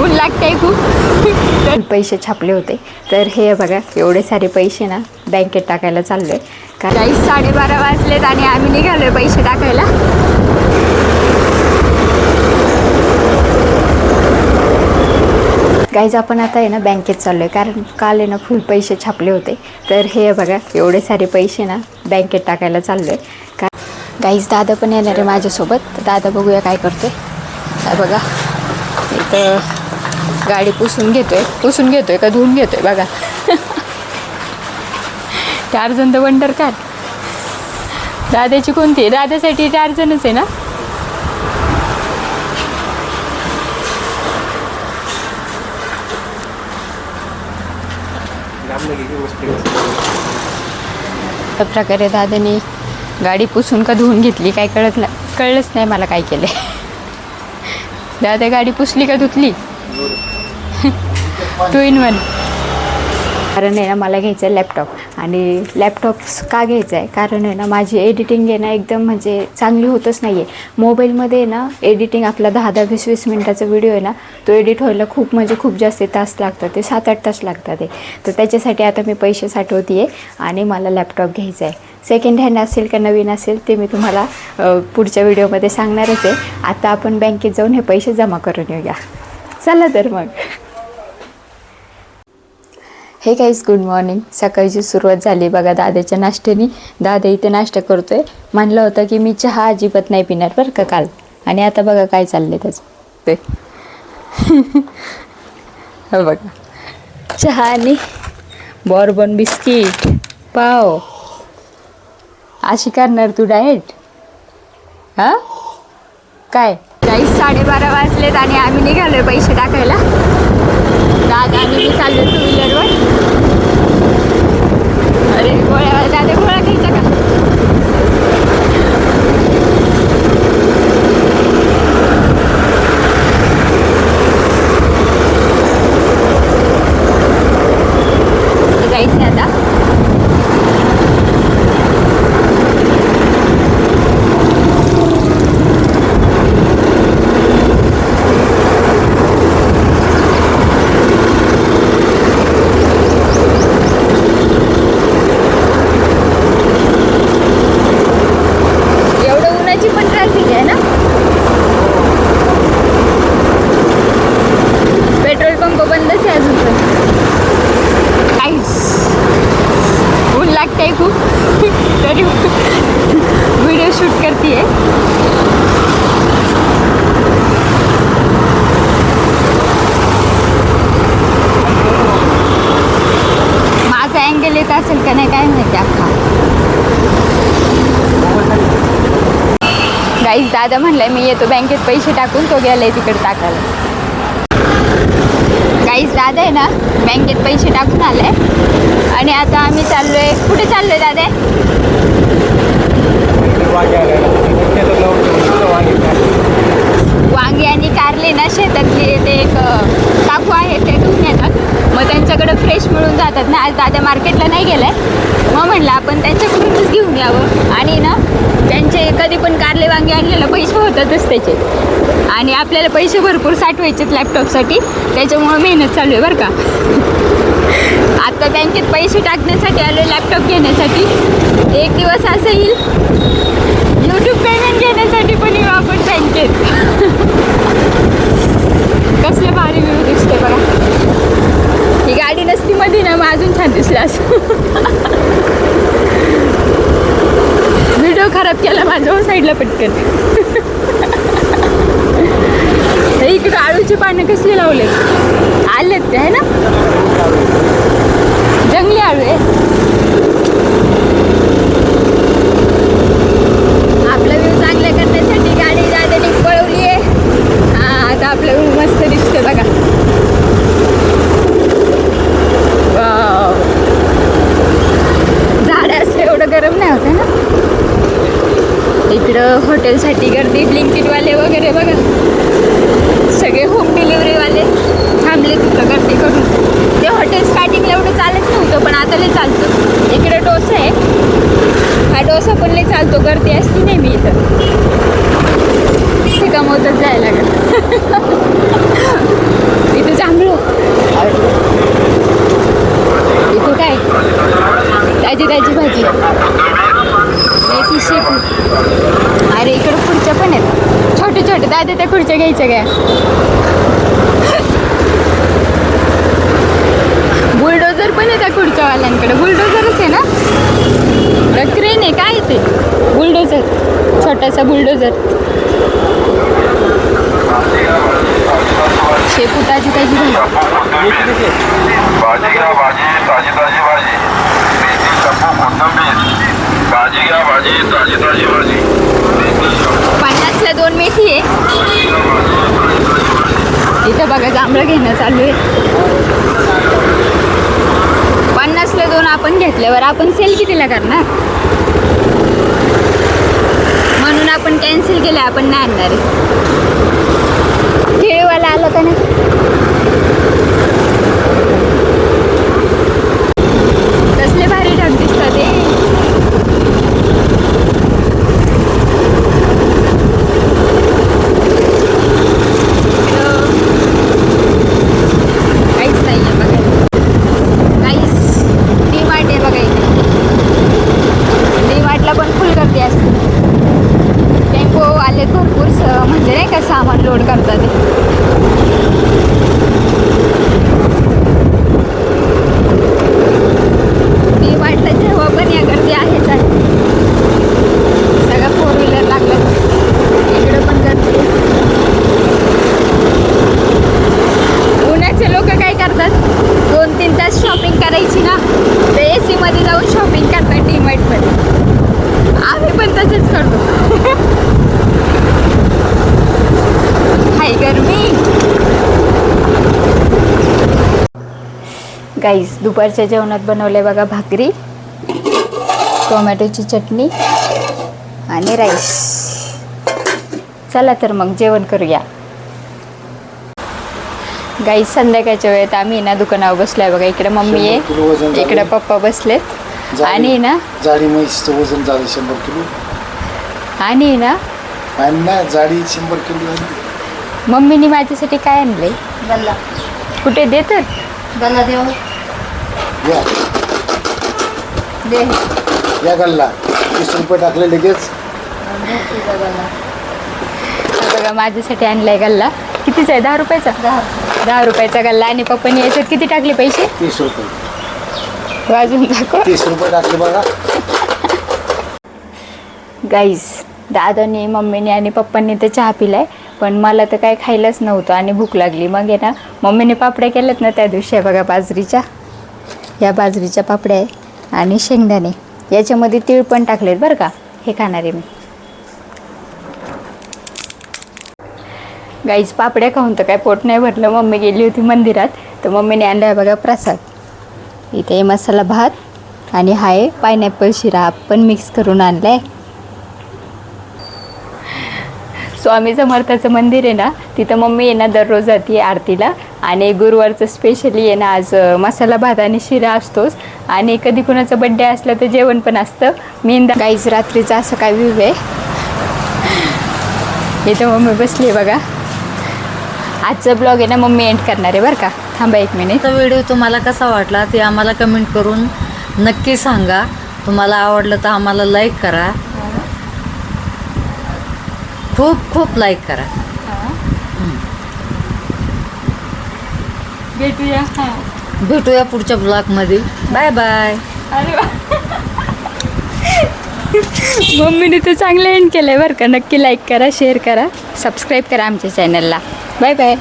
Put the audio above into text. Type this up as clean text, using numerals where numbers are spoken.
ऊन लागतंय खूप. पैसे छापले होते तर हे बघा एवढे सारे पैसे ना बँकेत टाकायला चाललोय. कारण 12:30 वाजलेत आणि आम्ही निघालोय पैसे टाकायला. गाईज आपण आता आहे ना बँकेत चाललोय कारण काल आहे ना फुल पैसे छापले होते तर हे बघा एवढे सारे पैसे ना बँकेत टाकायला चाललोय. गाईज दादा पण येणार आहे माझ्यासोबत. दादा बघूया काय करतोय. बघा इथं गाडी पुसून घेतोय का धुवून घेतोय बघा. 4 जण तर वंडर कार. दादाची कोणती आहे? दादासाठी 4 जणच आहे ना. त्या प्रकारे दादानी गाडी पुसून का धुवून घेतली काय कळलंच नाही मला काय केलं. दादा गाडी पुसली का धुतली? 2 in 1. कारण आहे ना मला घ्यायचं आहे लॅपटॉप. आणि लॅपटॉप का घ्यायचा आहे कारण आहे ना माझी एडिटिंग आहे ना एकदम म्हणजे चांगली होतच नाही आहे. मोबाईलमध्ये आहे ना एडिटिंग आपला 10-20 मिनटाचा व्हिडिओ आहे ना तो एडिट व्हायला खूप जास्त तास लागतात. ते 7-8 तास लागतात ते. तर त्याच्यासाठी आता मी पैसे साठवते आहे आणि मला लॅपटॉप घ्यायचा आहे. सेकंड हँड असेल का नवीन असेल ते मी तुम्हाला पुढच्या व्हिडिओमध्ये सांगणारच आहे. आता आपण बँकेत जाऊन हे पैसे जमा करून येऊया. चला तर मग. हे गाईज गुड मॉर्निंग. सकाळची सुरुवात झाली बघा दादाच्या नाश्त्याने. दादा इथे नाश्ता करतोय. म्हणलं होतं की मी चहा अजिबात नाही पिणार बरं का काल. आणि आता बघा काय चाललंय त्याचं ते. हो बघा चहा आणि बॉर्बन बिस्किट पाव. अशी करणार तू डाएट? हां काय? गाईज 12:30 वाजलेत आणि आम्ही निघालोय पैसे टाकायला. दादा आणि मी चाललो 2 व्हीलरवर. अरे गोळ्या दादा गोळा घ्यायचा का? जायचं आता. खूप तरी व्हिडिओ शूट करते आहे. माझा अँगल येत असेल का नाही काय माहिती. अख्खा गाईज दादा म्हणलाय मी येतो बँकेत पैसे टाकून. तो गेलाय तिकडे टाकायला. गाईज दादा आहे ना बँकेत पैसे टाकून आलाय आणि आता आम्ही चाललोय. कुठे चाललोय दादा? वांगी आणि कारले ना शेतातले ते एक काकू आहे ते घेऊन येतात. मग त्यांच्याकडे फ्रेश मिळून जातात ना. आज दादा मार्केटला नाही गेलाय. मग म्हणलं आपण त्यांच्याकडूनच घेऊन यावं. आणि ना त्यांचे कधी पण कारले वांगी आणलेलं पैसे होतातच त्याचे. आणि आपल्याला पैसे भरपूर साठवायचेत लॅपटॉपसाठी. त्याच्यामुळं मेहनत चालू आहे बरं का. आता बँकेत पैसे टाकण्यासाठी आलो लॅपटॉप घेण्यासाठी. एक दिवस असं येईल यूट्यूब पेमेंट घेण्यासाठी पण येऊ आपण बँकेत. कसलं भारी व्ह्यू दिसते बघा. ही गाडी नसती मध्ये ना मग अजून छान दिसलं असं. व्हिडिओ खराब केला माझं साईडला पटकन. इकडं आळूची पानं कसली लावले आलेत ते आहे ना. जंगली आळू आहे. आपला व्ह्यू चांगला करण्यासाठी गाडी दादाने पळवली आहे. हां आता आपला व्ह्यू मस्त दिसते बघा. झाडं असले एवढं गरम नाही होतं ना. इकडं हॉटेलसाठी गर्दी. ब्लिंकिटवाले वगैरे बघा सगळे होम डिलिव्हरीवाले थांबले तिथं गर्दी करून. ते हॉटेल स्टार्टिंगला एवढं चालत नव्हतं पण आता लय चालतं. खुर्च्या घ्यायच्या काय? बुलडोझर पण आहे त्या खुर्च्यावाल्यांकडे. बुलडोझरच आहे ना? क्रेन आहे काय ते? बुलडोझर, छोटासा बुलडोझर. शेपू ताजी ताजी भाजी. भाजी घ्या भाजी ताजी ताजी भाजी मेथी शेपू कोथिंबीर भाजी घ्या भाजी ताजी ताजी भाजी 50ला 2 मेथी आहे. इथं बघा जांभळं घेणं चालू आहे. 50ला 2 आपण घेतल्यावर आपण सेल कितीला करणार? म्हणून आपण कॅन्सल केलं. आपण नाही आणणार आहे. केळीवाला आलं का नाही? कसले भारी ढग दिसतात ते. काहीच नाही आहे बघायला. काहीच. डीमार्ट आहे बघा इथे. डीमार्टला पण फुल गर्दी असते. टेम्पो आले भरपूर म्हणजे नाही का सामान लोड करतात ते. डीमार्टला जेव्हा पण या गर्दी आहेच आहे. सगळ्या 4 व्हीलर लागल्या. इकडं पण गर्दी आहे. उन्हाचे लोक काय करतात? 2-3 तास शॉपिंग करायची ना, तर AC मध्ये जाऊन शॉपिंग करतात डीमार्टमध्ये. आम्ही पण तसंच करतो. हाय गरमी. गाईस दुपारच्या जेवणात बनवले बघा भाकरी, टोमॅटोची चटणी आणि राईस. चला तर मग जेवण करूया. गाईस संध्याकाळच्या वेळेत आम्ही ना दुकानावर बसलोय बघा. इकडे मम्मी आहे, इकडे पप्पा बसलेत. आणि ना जाडी म्हैसचं वजन झालं 100 किलो. आणि ना जाडी 100 किलो. मम्मीने माझ्यासाठी काय आणलंय? गल्ला. कुठे देतात? गल्ला देऊ या दे. या गल्ला 30 रुपये टाकले लगेच. बघा माझ्यासाठी आणलाय गल्ला. कितीचा आहे? 10 रुपयाचा. 10 रुपयाचा गल्ला. आणि पप्पाने याच्यात किती टाकले पैसे? 30 रुपये. वाजून दाखव. 30 रुपये टाकले बघा. गाईस दादाने मम्मीने आणि पप्पांनी तर चहा पिलाय, पण मला तर काय खायलाच नव्हतं आणि भूक लागली. मग आहे ना मम्मीने पापड्या केल्यात ना त्या दिवशी आहे बघा बाजरीच्या. या बाजरीच्या पापड्या आहे आणि शेंगदाणे. याच्यामध्ये तीळ पण टाकलेत बरं का. हे खाणार आहे मी. गाईस पापड्या खाऊन तर काय पोट नाही भरलं. मम्मी गेली होती मंदिरात, तर मम्मीने आणला आहे बघा प्रसाद. इथे मसाला भात आणि हाय पायनॅपल शिरा आपण मिक्स करून आणला आहे. स्वामी समर्थाचं मंदिर आहे ना, तिथं मम्मी आहे ना दररोज जाते आरतीला. आणि गुरुवारचं स्पेशली आहे ना आज मसाला भात आणि शिरा असतोच. आणि कधी कुणाचा बड्डे असला तर जेवण पण असतं. गाईज रात्रीचा असं काय व्ह्यू आहे. इथं मम्मी बसली आहे बघा. आजचा ब्लॉग आहे ना मम्मी एंड करणार आहे बरं का. थांबा 1 मिनिट. व्हिडिओ तुम्हाला कसा वाटला ते आम्हाला कमेंट करून नक्की सांगा. तुम्हाला आवडलं तर आम्हाला लाईक करा. खूप खूप लाईक करा. भेटूया पुढच्या ब्लॉगमध्ये. Bye bye. अरे वा. मम्मीने तर चांगलं एंड केलं आहे बरं का. नक्की लाईक करा, शेअर करा, सबस्क्राईब करा आमच्या चॅनलला. Bye bye.